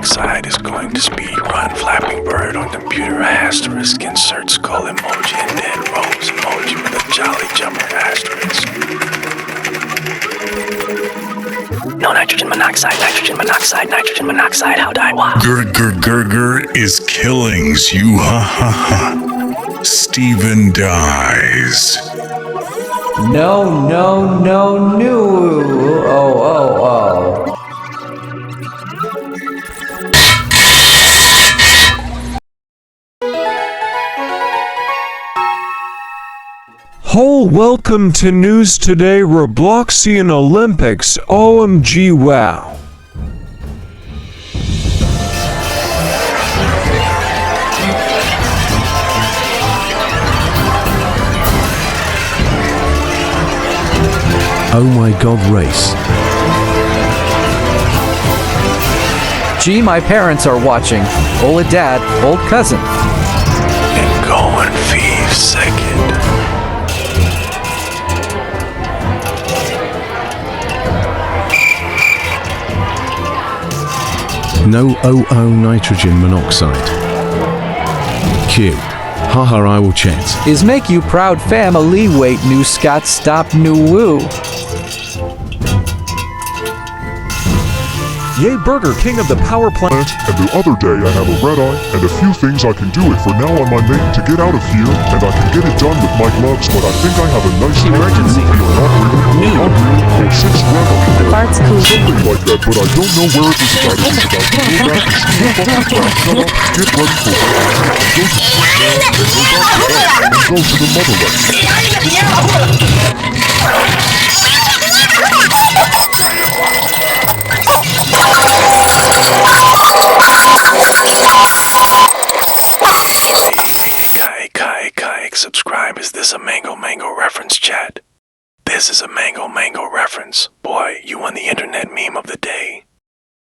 monoxide is going to speed run Flapping Bird on computer asterisk insert skull emoji and dead rose emoji with a jolly jumper asterisk. No nitrogen monoxide, nitrogen monoxide, nitrogen monoxide, how die? Wow. Gur is killings, you ha ha ha. Steven dies. No. Oh. Welcome to News Today Robloxian Olympics. OMG wow. Oh my god, race. Gee, my parents are watching. Old dad, old cousin. And going Fee second. No nitrogen monoxide. Q. Haha, I will chat. Is make you proud family. Wait, new Scott, stop, new woo. Yay, Burger King of the power plant. And the other day I have a red eye and a few things I can do it for now on my mate to get out of here, and I can get it done with my gloves, but I think I have a nice emergency. Not real, 6 red eye. Fart's cool. Something like that, but I don't know where it is about. It is about to go back to school. Shut up, get ready for it. Go to sleep now, and go back to bed, and go to the motherland. Hey, subscribe. Is this a Mango reference, chat? This is a Mango reference. Boy, you won the internet meme of the day.